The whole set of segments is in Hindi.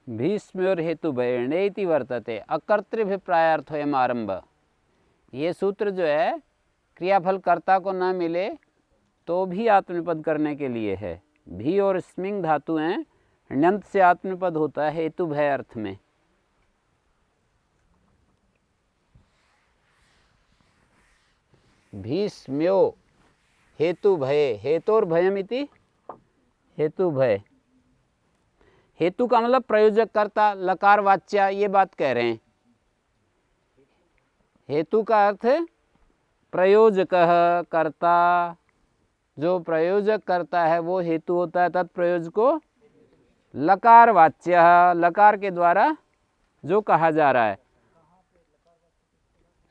भीष्म्योर हेतु भयणेति वर्तते अकर्तृभिप्रायार्थोयम आरंभ। ये सूत्र जो है क्रियाफल कर्ता को ना मिले तो भी आत्मनिपद करने के लिए है। भी और स्मिंग धातु हैं, ण्यंत से आत्मनिपद होता है हेतु भय अर्थ में। भीष्म्यो हेतु भये, हेतोर भयमिति हेतु भय। हेतु का मतलब प्रयोजक कर्ता, लकार वाच्या, ये बात कह रहे हैं। हेतु का अर्थ प्रयोजक कर्ता, जो प्रयोजक करता है वो हेतु होता है। तत्प्रयोजको लकार वाच्य, लकार के द्वारा जो कहा जा रहा है,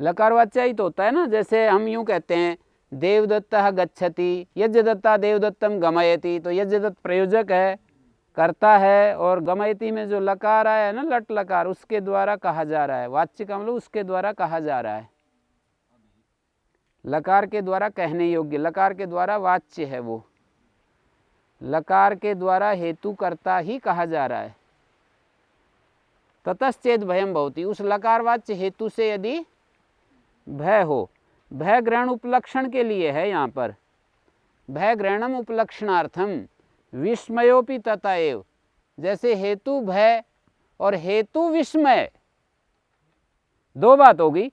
लकार वाच्य ही तो होता है ना। जैसे हम यूं कहते हैं देवदत्तः गच्छति, यज्ञदत्ता देवदत्तम गमयति, तो यज्ञदत्त प्रयोजक है, करता है, और गमयति में जो लकार आया है ना, लट लकार, उसके द्वारा कहा जा रहा है। वाच्य का मतलब उसके द्वारा कहा जा रहा है, लकार के द्वारा कहने योग्य, लकार के द्वारा वाच्य है वो, लकार के द्वारा हेतु करता ही कहा जा रहा है। ततश्चेद भयम भवति, उस लकार वाच्य हेतु से यदि भय हो, भय ग्रहण उपलक्षण के लिए है यहाँ पर, भय ग्रहणम उपलक्षणार्थम विस्मयोपि तथा एव। जैसे हेतु भय और हेतु विस्मय, दो बात होगी।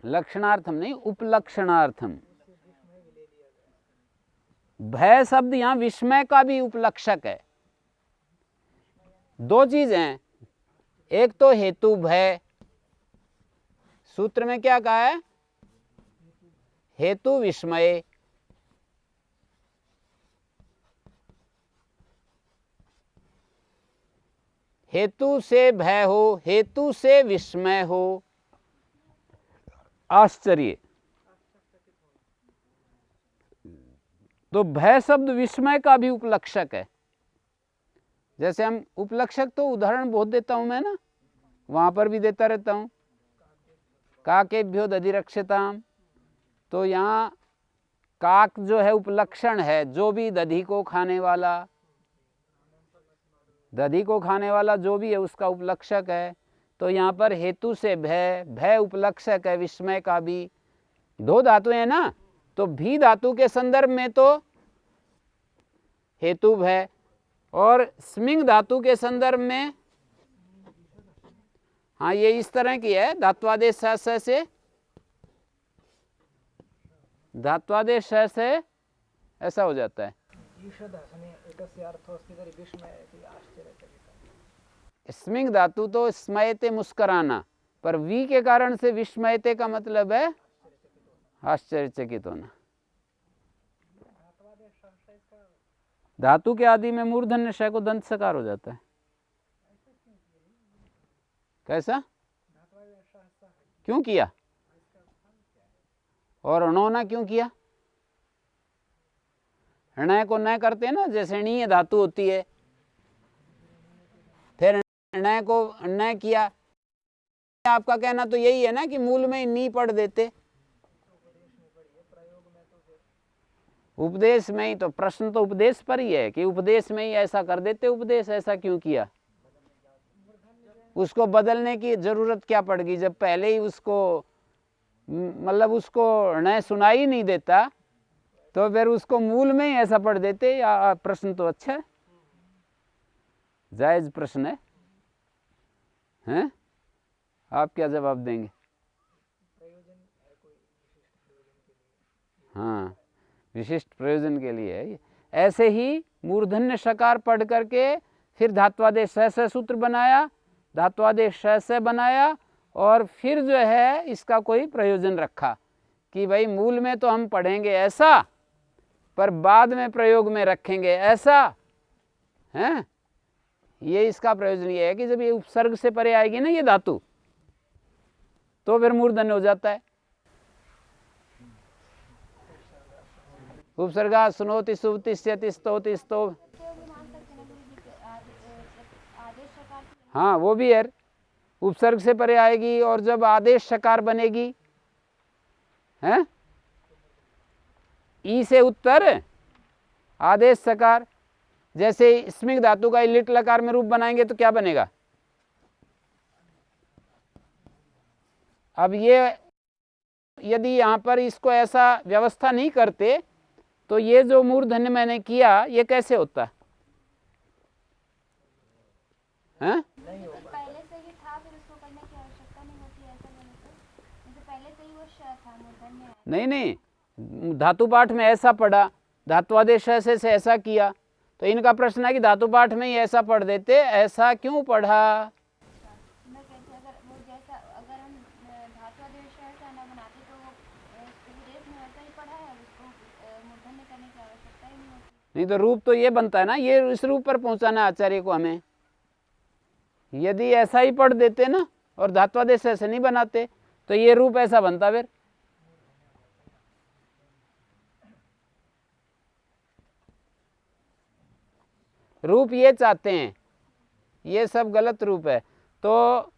लक्षणार्थम नहीं, उपलक्षणार्थम। भय शब्द यहाँ विस्मय का भी उपलक्षक है। दो चीजें हैं, एक तो हेतु भय, सूत्र में क्या कहा है, हेतु विस्मय। हेतु से भय हो, हेतु से विस्मय हो, आश्चर्य। तो भय शब्द विस्मय का भी उपलक्षक है। जैसे हम उपलक्षक तो उदाहरण बहुत देता हूं मैं ना, वहां पर भी देता रहता हूं, काकेभ्यो दधिरक्षताम। तो यहाँ काक जो है उपलक्षण है, जो भी दधि को खाने वाला, दधि को खाने वाला जो भी है उसका उपलक्षक है। तो यहाँ पर हेतु से भय, भय उपलक्षक है, विस्मय का भी। दो धातुएं हैं ना, तो भी धातु के संदर्भ में तो हेतु भय, और स्मिंग धातु के संदर्भ में, हाँ ये इस तरह की है, धात्वादेश से, धात्वादेश से ऐसा हो जाता है। स्मिंग धातु तो स्मयते मुस्कराना, पर वी के कारण से विस्मयते का मतलब है आश्चर्यचकित होना। धातु के आदि में मूर्धन्य श को दंत सकार हो जाता है। कैसा, क्यों किया, और अणोना क्यों किया? णय को न करते ना, जैसे णीय धातु होती है, फिर णय को न किया। आपका कहना तो यही है ना कि मूल में नी पढ़ देते, उपदेश में ही। तो प्रश्न तो उपदेश पर ही है कि उपदेश में ही ऐसा कर देते, उपदेश ऐसा क्यों किया? उसको बदलने की जरूरत क्या पड़ गई, जब पहले ही उसको मतलब उसको णय सुनाई नहीं देता, तो फिर उसको मूल में ही ऐसा पढ़ देते। या प्रश्न तो अच्छा है, जायज प्रश्न है, हैं? आप क्या जवाब देंगे? हाँ, विशिष्ट प्रयोजन के लिए है। ऐसे ही मूर्धन्य शकार पढ़ करके फिर धात्वादेश स सूत्र बनाया, धात्वादेश स बनाया, और फिर जो है इसका कोई प्रयोजन रखा कि भाई मूल में तो हम पढ़ेंगे ऐसा, पर बाद में प्रयोग में रखेंगे ऐसा, हैं? ये इसका प्रयोजन ये है कि जब ये उपसर्ग से परे आएगी ना ये धातु, तो फिर मूर्धन्य हो जाता है। उपसर्गा सुनोति सुवति स्यति स्तोति स्तो, शकार की हाँ वो भी है, उपसर्ग से परे आएगी। और जब आदेश शकार बनेगी हैं, ई से उत्तर आदेश सकार, जैसे स्मिग धातु का लिट लकार में रूप बनाएंगे तो क्या बनेगा? अब ये यदि यहाँ पर इसको ऐसा व्यवस्था नहीं करते तो ये जो मूर्धन्य मैंने किया ये कैसे होता है? पहले से ही था, फिर उसको करने की आवश्यकता नहीं होती, ऐसा बोले तो जैसे पहले से ही वो श था मूर्धन्य। नहीं नहीं, धातु पाठ में ऐसा पढ़ा, धात्वादेश ऐसे से ऐसा किया, तो इनका प्रश्न है कि धातु पाठ में ही ऐसा पढ़ देते, ऐसा क्यों पढ़ा? मैं कहती अगर वो जैसा अगर हम धात्वादेश ऐसा ना बनाते तो विदेश में वैसा ही पढ़ा है, उसको मूर्धन्य करने की आवश्यकता ही नहीं होती। नहीं तो रूप तो ये बनता है ना, ये इस रूप पर पहुंचाना है आचार्य को हमें। यदि ऐसा ही पढ़ देते ना और धात्वादेश ऐसे नहीं बनाते तो ये रूप ऐसा बनता। फिर रूप ये चाहते हैं, ये सब गलत रूप है। तो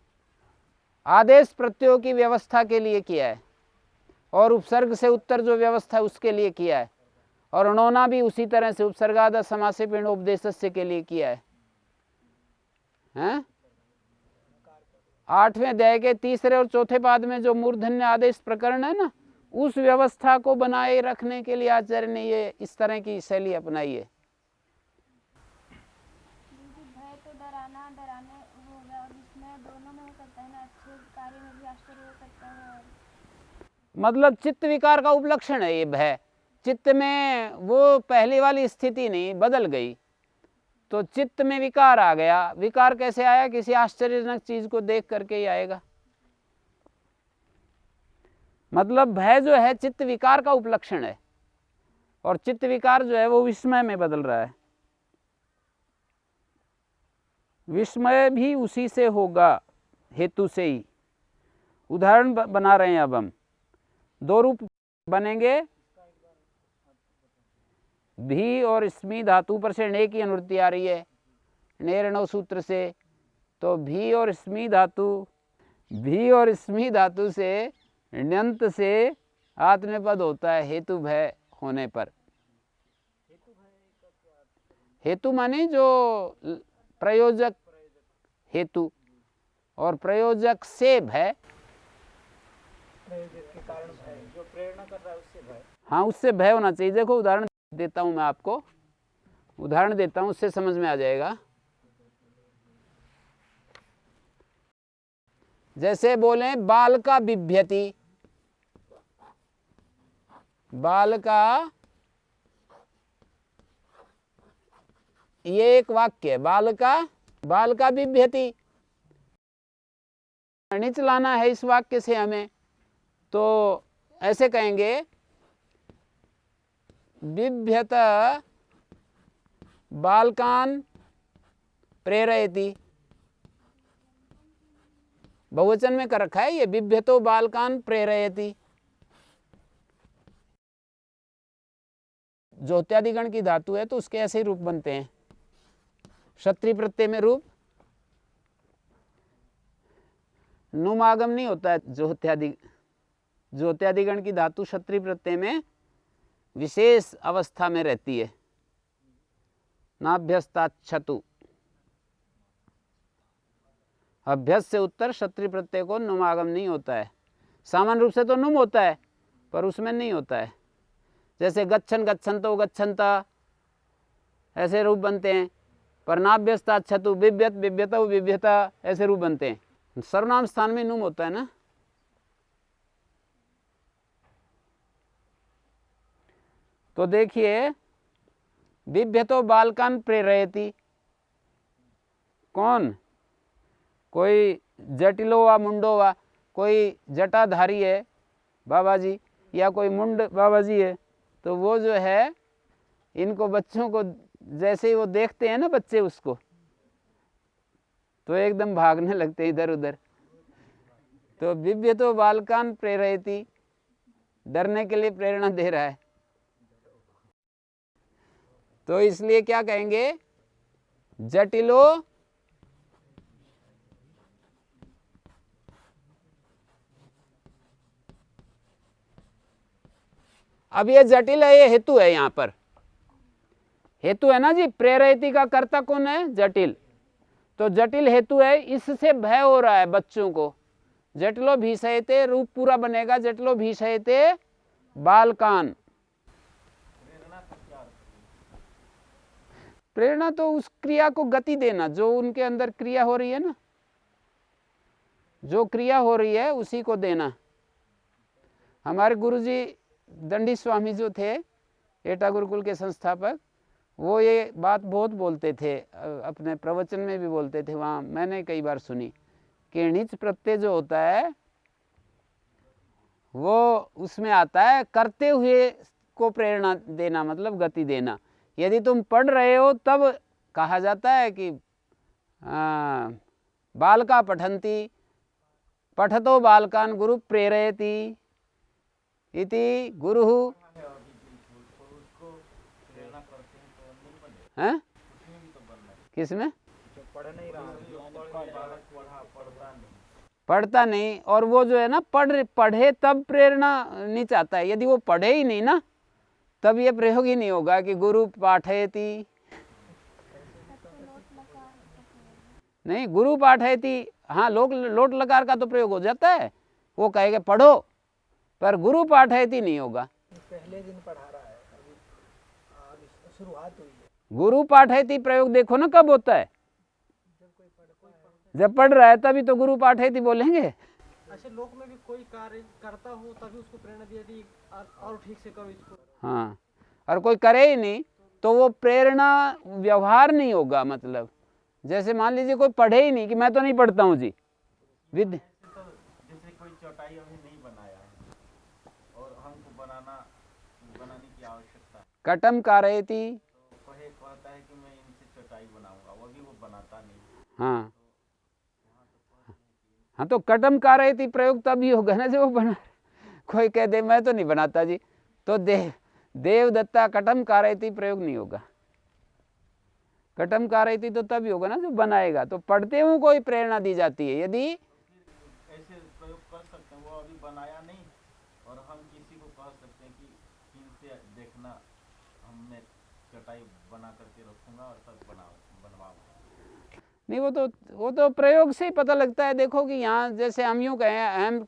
आदेश प्रत्ययों की व्यवस्था के लिए किया है और उपसर्ग से उत्तर जो व्यवस्था है उसके लिए किया है, और अणोना भी उसी तरह से उपसर्गाद समासे पिंड उपदेशस्य के लिए किया है। हैं? 8वें अध्याय के तीसरे और चौथे पाद में जो मूर्धन्य आदेश प्रकरण है ना, उस व्यवस्था को बनाए रखने के लिए आचार्य ने ये इस तरह की शैली अपनाई है। भय तो डराना, डराने हो गया, और इसमें दोनों में हो सकता है ना, अच्छे कार्य में भी आश्चर्य हो सकता है। मतलब चित्त विकार का उपलक्षण है ये भय। चित्त में वो पहली वाली स्थिति नहीं, बदल गई, तो चित्त में विकार आ गया। विकार कैसे आया? किसी आश्चर्यजनक चीज को देख करके ही आएगा। मतलब भय जो है चित्त विकार का उपलक्षण है, और चित्त विकार जो है वो विस्मय में बदल रहा है। विस्मय भी उसी से होगा, हेतु से ही। उदाहरण बना रहे हैं अब हम। दो रूप बनेंगे, भी और स्मी धातु पर से ने की अनुवृत्ति आ रही है नेरणव सूत्र से। तो भी और स्मी धातु से ण्यंत से आत्मनेपद होता है हेतु भय होने पर। हेतु माने जो प्रयोजक हेतु, और प्रयोजक से भय, प्रयोजक के कारण भय, जो प्रेरणा कर रहा है उससे भय। हाँ उससे भय होना चाहिए। देखो उदाहरण देता हूं मैं आपको, उदाहरण देता हूं, उससे समझ में आ जाएगा। जैसे बोले बाल का बिभ्यति, बाल का, ये एक वाक्य है, बाल का बिभ्यति चलाना है इस वाक्य से हमें, तो ऐसे कहेंगे बिभ्यत बालकान प्रेरयति। बहुवचन में कर रखा है ये, बिभ्यतो बालकान प्रेरयति। ज्योत्यादिगण की धातु है तो उसके ऐसे ही रूप बनते हैं। क्षत्रिय प्रत्यय में रूप नुमागम नहीं होता है। ज्योत्यादिगण की धातु क्षत्रिय प्रत्यय में विशेष अवस्था में रहती है। नाभ्यस्ताच्छतु, अभ्यस से उत्तर क्षत्रिय प्रत्यय को नुमागम नहीं होता है। सामान्य रूप से तो नुम होता है पर उसमें नहीं होता है। जैसे गच्छन गच्छन्तो गच्छन्ता, ऐसे रूप बनते हैं। पर नाभ्यस्ताच्छतु, बिभ्यत बिभ्यतौ बिभ्यता, ऐसे रूप बनते हैं। सर्वनाम स्थान में नुम होता है ना। तो देखिए बिभ्यतो बालकान प्रेरयति, कौन? कोई जटिलो वा मुंडो वा, कोई जटाधारी है बाबा जी, या कोई मुंड बाबा जी है, तो वो जो है इनको बच्चों को जैसे ही वो देखते हैं ना बच्चे उसको, तो एकदम भागने लगते हैं इधर उधर। तो बिभ्यतो बालकान प्रेरयति, डरने के लिए प्रेरणा दे रहा है। तो इसलिए क्या कहेंगे? जटिलो अब ये जटिल है, ये हेतु है, यहाँ पर हेतु है ना जी। प्रेरयति का कर्ता कौन है? जटिल। तो जटिल हेतु है, इससे भय हो रहा है बच्चों को। जटिलो भीषयते रूप पूरा बनेगा, जटिलो भीषयते बालकान। प्रेरणा तो उस क्रिया को गति देना, जो उनके अंदर क्रिया हो रही है ना, जो क्रिया हो रही है उसी को देना। हमारे गुरुजी दंडी स्वामी जो थे, एटा गुरुकुल के संस्थापक, वो ये बात बहुत बोलते थे, अपने प्रवचन में भी बोलते थे, वहाँ मैंने कई बार सुनी कि णिच प्रत्यय जो होता है वो उसमें आता है करते हुए को प्रेरणा देना, मतलब गति देना। यदि तुम पढ़ रहे हो तब कहा जाता है कि बालका पठन्ति पठतो बालकान गुरु प्रेरयति इति गुरुः। हैं? किसमें? पढ़ता नहीं, और वो जो है ना पढ़े तब प्रेरणा नहीं चाहता है। यदि वो पढ़े ही नहीं ना, तब ये प्रयोग ही नहीं होगा कि गुरु पाठयति। नहीं, गुरु पाठयति, हाँ लोट लकार का तो प्रयोग हो जाता है, वो कहेगा पढ़ो, पर गुरु पाठयति नहीं होगा। पहले दिन पढ़ा रहा है, अभी शुरुआत हुई है। गुरु पाठयति प्रयोग देखो ना कब होता है, जब पढ़ रहा है तभी तो गुरु पाठयति बोलेंगे। अच्छा, लोक में भी कोई कार्य करता हो तभी उसको प्रेरणा दी जाती है, और ठीक से करो इसको। हाँ, और कोई करे ही नहीं तो वो प्रेरणा व्यवहार नहीं होगा। मतलब जैसे मान लीजिए कोई पढ़े ही नहीं, कि मैं तो नहीं पढ़ता हूँ जी, जैसे कोई चौटाई अभी नहीं बनाया है और हमको बनाने की आवश्यकता है, कटम कारयति, तो कहता है कि मैं इनसे चौटाई बनाऊंगा, वो भी वो बनाता नहीं। हाँ हाँ, तो कटम कारयति प्रयोग तभी होगा ना जब वो बना। कोई कह दे मैं तो नहीं बनाता जी, तो देवदत्ता कटम कारयति प्रयोग नहीं होगा। कटम कारयति तो तभी होगा ना जो बनाएगा। तो पढ़ते हुए कोई प्रेरणा दी जाती है। यदि ऐसे प्रयोग कर सकते हैं, वो अभी बनाया नहीं और हम किसी को कह सकते हैं कि इनसे देखना, हमने चटाई बना करके रखूंगा और तब बनवाऊंगा। नहीं, वो तो प्रयोग से ही पता लगता है। देखो कि यहाँ जैसे हम यूँ कहें, हम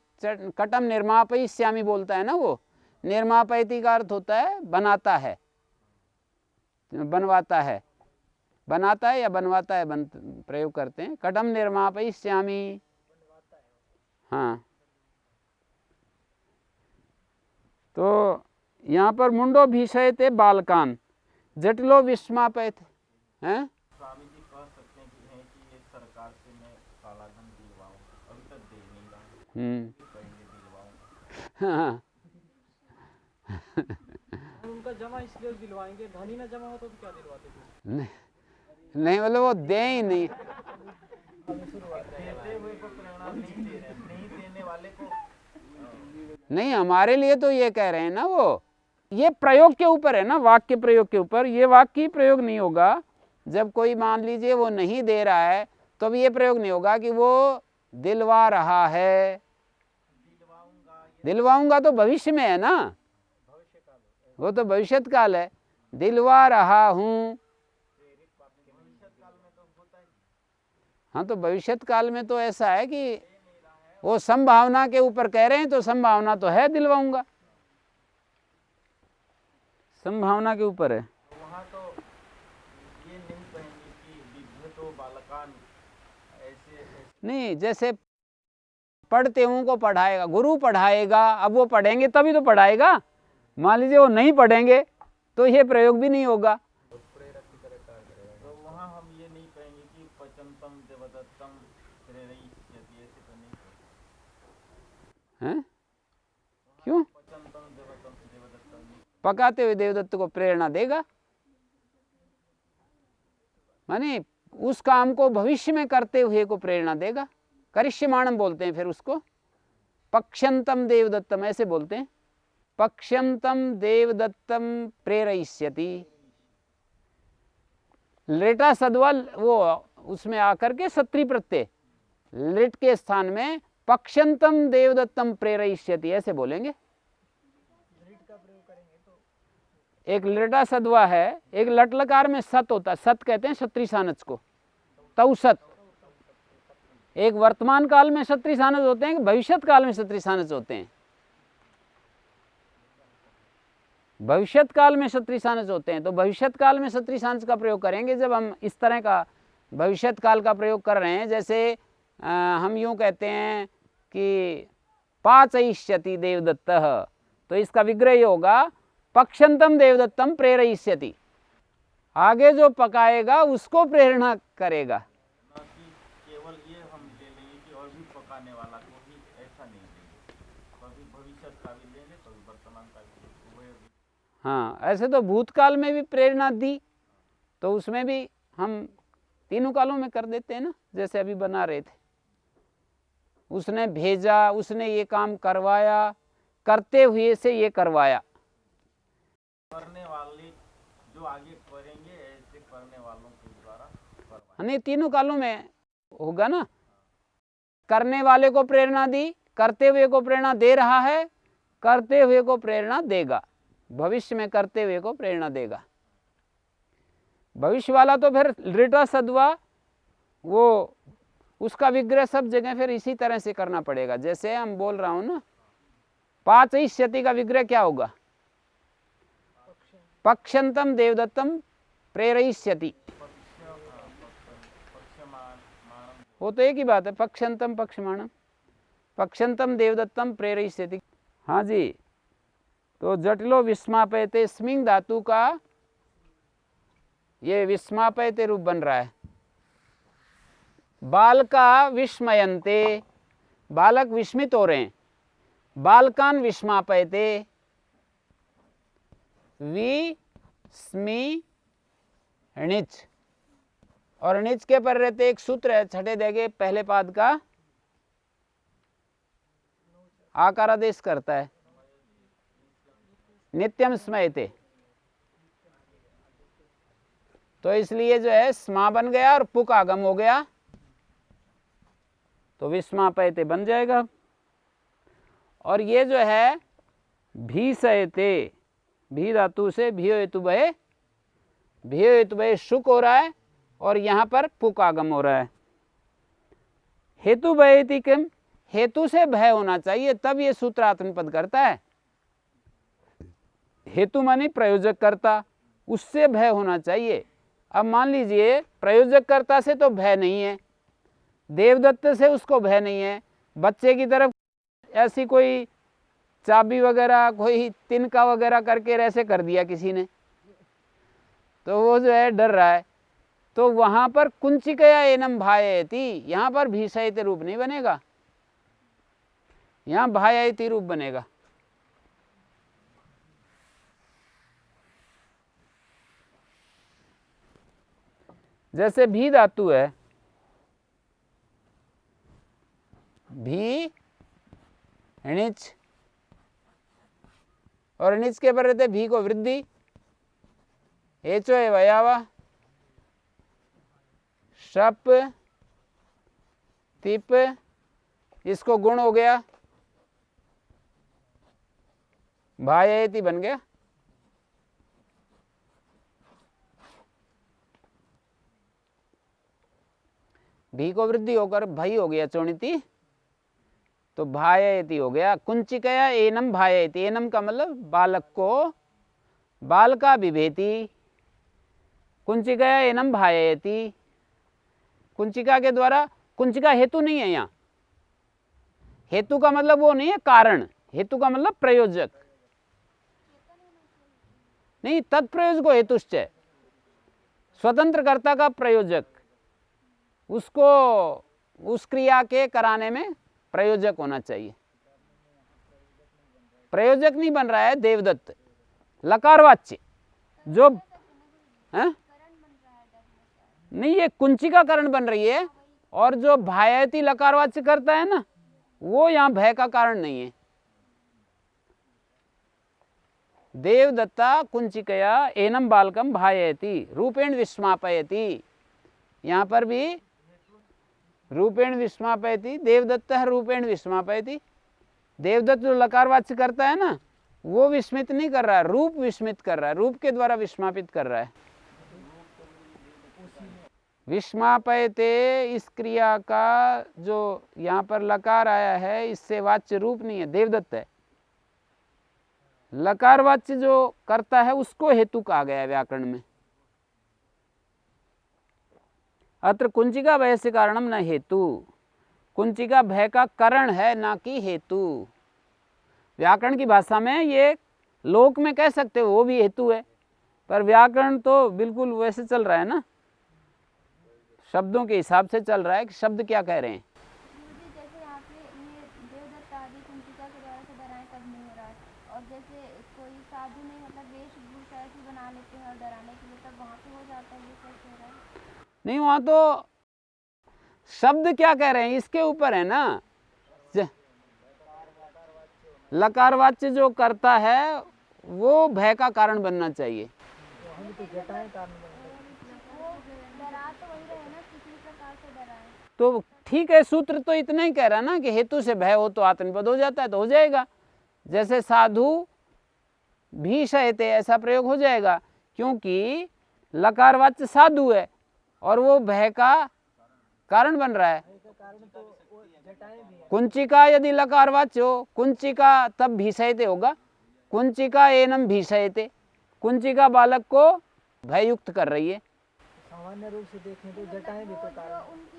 कटम निर्मापयिष्यामि बोलता है ना, वो निर्मापयति का अर्थ होता है बनाता है, बनवाता है, बनाता है या बनवाता है, प्रयोग करते हैं। कटम निर्मापयिष्यामि, हाँ। तो यहाँ पर मुंडो भीषयते बालकान, जटिलो विस्मापयते हैं। स्वामी जी कह सकते हैं कि ये सरकार से मैं काला धन दिलवाऊं, अभी तक दे नहीं रहा, कहेंगे दिलवाऊंगा। हाँ। उनका जमा इसलिए दिलवाएंगे, धन ही ना जमा हो तो क्या दिलवाते थे? नहीं, मतलब वो दे ही नहीं। देते हुए को प्रेरणा नहीं दे रहे, नहीं देने वाले को नहीं, हमारे लिए तो ये कह रहे हैं ना, वो ये प्रयोग के ऊपर है ना, वाक्य प्रयोग के ऊपर। ये वाक्य प्रयोग नहीं होगा जब कोई मान लीजिए वो नहीं दे रहा है, तो अब ये प्रयोग नहीं होगा कि वो दिलवा रहा है। दिलवाऊंगा तो भविष्य में है ना, वो तो भविष्यत काल है। दिलवा रहा हूँ, हाँ, तो भविष्यत काल में तो ऐसा है कि वो संभावना के ऊपर कह रहे हैं, तो संभावना तो है दिलवाऊंगा, संभावना के ऊपर है। वहाँ तो ये नहीं कहेंगे कि विद्युतो बालकान ऐसे नहीं, जैसे पढ़ते हूँ को पढ़ाएगा, गुरु पढ़ाएगा, अब वो पढ़ेंगे तभी तो पढ़ाएगा। मान लीजिए वो नहीं पढ़ेंगे तो ये प्रयोग भी नहीं होगा। तो वहाँ हम ये नहीं कहेंगे कि पचनतम देवदत्तम प्रेरयति, ऐसे तो नहीं हैं? क्यों? पचनतम देवदत्तम नहीं। पकाते हुए देवदत्त को प्रेरणा देगा, माने उस काम को भविष्य में करते हुए को प्रेरणा देगा। करिष्यमाणम बोलते हैं फिर उसको, पक्ष्यंतम देवदत्तम ऐसे बोलते हैं। पक्ष्यंतम देवदत्तम प्रेरयिष्यति, लेटा सद्वल वो उसमें आकर के सत्री प्रत्यय लिट के स्थान में पक्ष्यंतम देवदत्तम प्रेरयिष्यति ऐसे बोलेंगे। रीड का प्रयोग करेंगे एक लटा सदवा है, एक लट लकार में सत होता है, सत कहते हैं क्षत्रि सानस को, तौ सत। एक वर्तमान काल में क्षत्रि सानस होते हैं, भविष्यत काल में क्षत्रि सानस होते हैं। भविष्यत काल में क्षत्रि सानस होते हैं, तो भविष्यत काल में क्षत्रि सानस का प्रयोग करेंगे जब हम इस तरह का भविष्यत काल का प्रयोग कर रहे हैं। जैसे हम यूं कहते हैं कि पाचयिष्यति देवदत्तः, तो इसका विग्रह ये होगा पक्षंतम देवदत्तम प्रेरयिष्यति, आगे जो पकाएगा उसको प्रेरणा करेगा। ना कि केवल ये हम ले लेंगे कि और भी पकाने वाला को भी, ऐसा नहीं लेंगे, कभी भविष्य का भी लेंगे, कभी वर्तमान का भी लेंगे। हाँ, ऐसे तो भूतकाल में भी प्रेरणा दी, तो उसमें भी हम तीनों कालों में कर देते हैं ना। जैसे अभी बना रहे थे, उसने भेजा, उसने ये काम करवाया, करते हुए से ये करवाया। करने वाले जो आगे करेंगे, ऐसे करने वालों के द्वारा करवाएं। नहीं, तीनों कालों में होगा ना। करने वाले को प्रेरणा दी, करते हुए को प्रेरणा दे रहा है, करते हुए को प्रेरणा देगा, भविष्य में करते हुए को प्रेरणा देगा। भविष्य वाला तो फिर लृटा सद्वा, वो उसका विग्रह सब जगह फिर इसी तरह से करना पड़ेगा। जैसे हम बोल रहा हूं ना, पाचयिष्यति का विग्रह क्या होगा? पक्षंतम देवदत्तम प्रेरयिष्यति, वो तो एक ही बात है, पक्षंतम पक्षमाणम, पक्षंतम देवदत्तम प्रेरयिष्यति। हाँ जी, तो जटिलो विस्मापयते स्मिंग धातु का ये विस्मापयते रूप बन रहा है। बालका विस्मयन्ते, बालक विस्मित हो रहे हैं। बालकान विस्मापयते, वि स्मी णिच, और णिच के पर रहते एक सूत्र है छठे देगे पहले पाद का, आकारादेश करता है, नित्यम स्मयते, तो इसलिए जो है स्मा बन गया और पुक आगम हो गया, तो विस्मापयते बन जाएगा। और ये जो है भीसयते, भी धातु से भियो हेतु भय, भियो हेतु भय शुक हो रहा है, और यहां पर पुक आगम हो रहा है। हेतु भयति किम, हेतु से भय होना चाहिए, तब ये सूत्र आत्मपद करता है। हेतु मानी प्रयोजक कर्ता, उससे भय होना चाहिए। अब मान लीजिए प्रयोजक कर्ता से तो भय नहीं है, देवदत्त से उसको भय नहीं है, बच्चे की तरफ ऐसी कोई चाबी वगैरह, कोई तिनका वगैरह करके ऐसे कर दिया किसी ने, तो वो जो है डर रहा है, तो वहां पर कुंचिकया एनम भाययति, यहां पर भीषयते रूप नहीं बनेगा, यहां भाययति रूप बनेगा। जैसे भी धातु है, भी णिच, और णिच के पर रहते भी को वृद्धि, एचो है वयावा, शप तिप, इसको गुण हो गया, भाययति बन गया। भी को वृद्धि होकर भई हो गया चोणिति, तो भाययति हो गया। कुंचिकया एनम भाययति, एनम का मतलब बालक को, बालका बिभेति, कुंचिकया एनम भाययति, कुंचिका के द्वारा, कुंचिका हेतु नहीं है यहाँ, हेतु का मतलब वो नहीं है कारण, हेतु का मतलब प्रयोजक नहीं, तत्प्रयोजको हेतुश्च, स्वतंत्र कर्ता का प्रयोजक, उसको उस क्रिया के कराने में प्रयोजक होना चाहिए। प्रयोजक नहीं बन रहा है देवदत्त, लकारवाच्य जो है नहीं, ये कुंचिका कारण बन रही है, और जो भाययति लकारवाच्य करता है ना, वो यहां भय का कारण नहीं है। देवदत्ता कुंचिकया एनम बालकम भाययति रूपेण विस्मापयति, यहां पर भी रूपेण विस्मापयति, देवदत्त रूपेण विस्मापयति, देवदत्त जो लकारवाच्य करता है ना, वो विस्मित नहीं कर रहा है, रूप विस्मित कर रहा है, रूप के द्वारा विस्मापित कर रहा है। विस्मापयते इस क्रिया का जो यहाँ पर लकार आया है, इससे वाच्य रूप नहीं है, देवदत्त है। लकार वाच्य जो करता है उसको हेतु कहा गया है व्याकरण में। अत्र कुंचिका भय से कारणम न हेतु, कुंचिका भय का कारण है ना कि हेतु। व्याकरण की भाषा में ये लोक में कह सकते हो वो भी हेतु है, पर व्याकरण तो बिल्कुल वैसे चल रहा है ना, शब्दों के हिसाब से चल रहा है कि शब्द क्या कह रहे हैं। गुरुजी जैसे यहाँ पे ये देवदत्त आदि कुंचिका के द्वारा से डराएं तब नहीं हो रहा है, और जैसे कोई साधु ने मतलब वेशभूषा ऐसी बना लेते हैं और डराने के लिए, तब वहाँ पे हो जाता है, ये कैसे हो रहा है? नहीं, वहाँ तो शब्द क्या कह रहे हैं इसके ऊपर है ना। लकार वाच्य जो करता है वो भय का कारण बनना चाहिए। हम तो जटाएं कारण बन वो डरा तो वही रहे ना, किसी प्रकार से डराए। तो ठीक है, सूत्र तो इतना ही कह रहा ना कि हेतु से भय हो तो आत्मनिपद हो जाता है, तो हो जाएगा। जैसे साधु भी शयते ऐसा प्रयोग हो जाएगा, क्योंकि लकार वाच्य साधु है और वो भय का कारण बन रहा है। कारण तो वो जटाएं भी है। कुंचिका यदि लकार वाच्य हो, कुंचिका तब भीषयते होगा, कुंचिका एनम भीषयते, कुंचिका बालक को भययुक्त कर रही है। सामान्य रूप से देखें तो जटाएं भी तो जो कारण। उनकी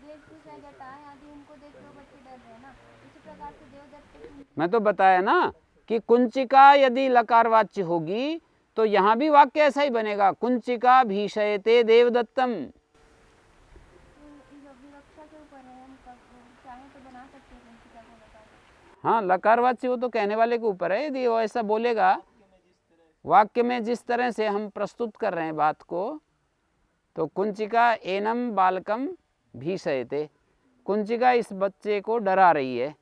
वेशभूषा जटाएं आदि उनको देख लो बच्चे डर रहे हैं ना, इसी प्रकार से देवदत्त मैं तो बताया ना कि कुंचिका यदि लकार वाच्य होगी तो यहाँ भी वाक्य ऐसा ही बनेगा, कुंचिका भीषयते देवदत्तम। विवक्षा के ऊपर है, हम चाहें तो बना सकते हैं कुंचिका को लगा। हाँ, लकार वाच्य वो तो कहने वाले के ऊपर है, यदि वो ऐसा बोलेगा वाक्य में जिस तरह से हम प्रस्तुत कर रहे हैं बात को, तो कुंचिका एनम बालकम भीषयते, कुंचिका इस बच्चे को डरा रही है।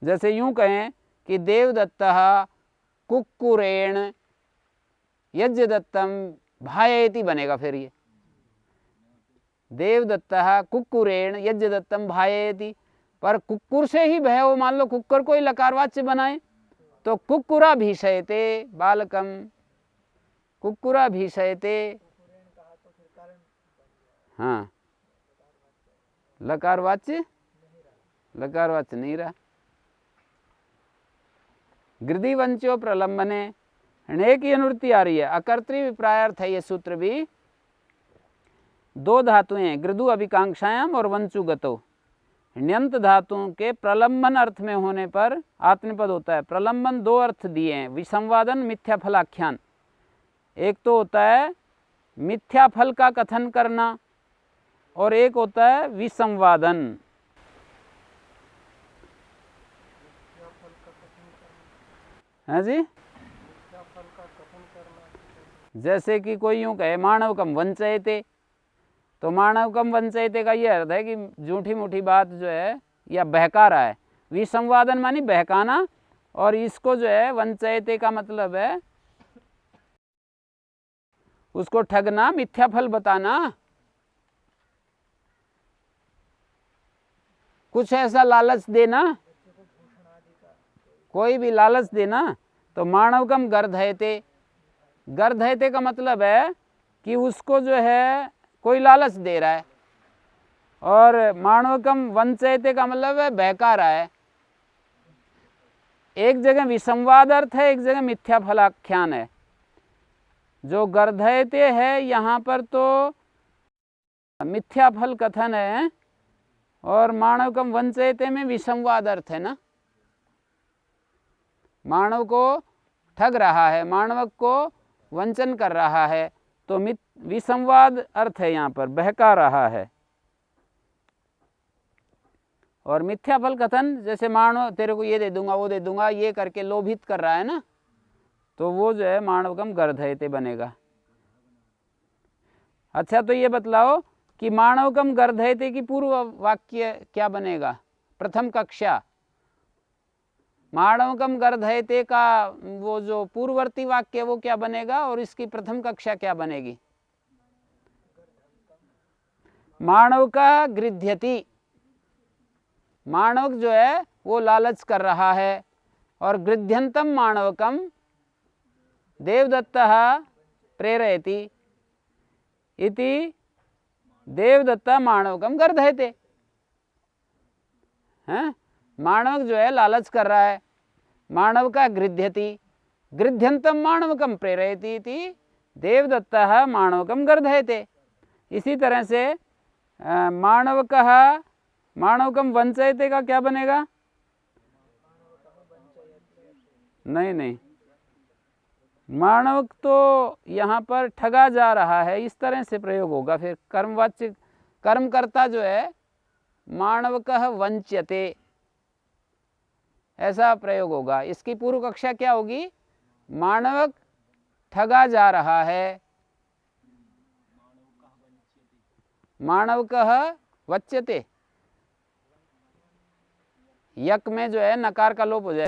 जैसे यूं कहें कि देवदत्तः कुक्कुरेण यज्ञदत्तम भायेति बनेगा, फिर ये देवदत्तः कुक्कुरेण यज्ञदत्तम भायेति, पर कुक्कुर से ही भय हो, मान लो कुक्कुर को ही लकार वाच्य बनाए तो कुक्कुरा भीषयते बालकम, कुक्कुरा भीषयते। हाँ, लकार वाच्य नहीं रहा। गृदिवंचो प्रलंबने अनेक ही अनुवृत्ति आ रही है, अकर्तृ विप्रायार्थ है ये सूत्र भी। दो धातुएं हैं, गृदु अभिकांक्षायाम और वंचु गतो। ण्यंत धातुओं के प्रलंबन अर्थ में होने पर आत्मनिपद होता है। प्रलंबन दो अर्थ दिए हैं, विसंवादन मिथ्या फलाख्यान। एक तो होता है मिथ्या फल का कथन करना और एक होता है विसंवादन। हाँ जी, जैसे कि कोई यूं कहे मानवकम वंचयते, तो मानवकम वंचयते का ये अर्थ है कि झूठी मूठी बात जो है या बहका रहा है। विसंवादन मानी बहकाना, और इसको जो है वंचयते का मतलब है उसको ठगना, मिथ्या फल बताना, कुछ ऐसा लालच देना, कोई भी लालच देना। तो मानवकम गर्धयते, गर्धयते का मतलब है कि उसको जो है कोई लालच दे रहा है, और मानवकम वंचयते का मतलब है बहका रहा है। एक जगह विसंवाद अर्थ है, एक जगह मिथ्या फलाख्यान है। जो गर्धयते है यहाँ पर तो मिथ्या फल कथन है, और मानवकम वंचयते में विसंवाद अर्थ है ना, मानव को ठग रहा है, मानव को वंचन कर रहा है, तो विसंवाद अर्थ है यहाँ पर, बहका रहा है। और मिथ्या फल कथन जैसे मानव तेरे को ये दे दूंगा वो दे दूंगा ये करके लोभित कर रहा है ना, तो वो जो है मानवकम गर्धयते बनेगा। अच्छा, तो ये बतलाओ कि मानवकम गर्धयते की पूर्व वाक्य क्या बनेगा? प्रथम कक्षा मानवकम गर्धयते का वो जो पूर्ववर्ती वाक्य वो क्या बनेगा, और इसकी प्रथम कक्षा क्या बनेगी? मानव का गृध्यति, माणवक जो है वो लालच कर रहा है। और गृध्यंतम माणवकम देवदत्तः प्रेरयति इति देवदत्ता माणवकम गर्धयते। हैं, माणवक जो है लालच कर रहा है, मानव का गृध्यति, गृध्यंतम माणवकम प्रेरयति इति देवदत्तः माणवकम गर्धयते। इसी तरह से माणवकम वंचयते का क्या बनेगा? नहीं, माणवक तो यहाँ पर ठगा जा रहा है, इस तरह से प्रयोग होगा। फिर कर्मवाच्य कर्मकर्ता जो है माणवकः वंच्यते, ऐसा प्रयोग होगा। इसकी पूर्व कक्षा क्या होगी? माणवक ठगा जा रहा है, माणवकः वच्यते। यक में जो है नकार का लोप हो जाए।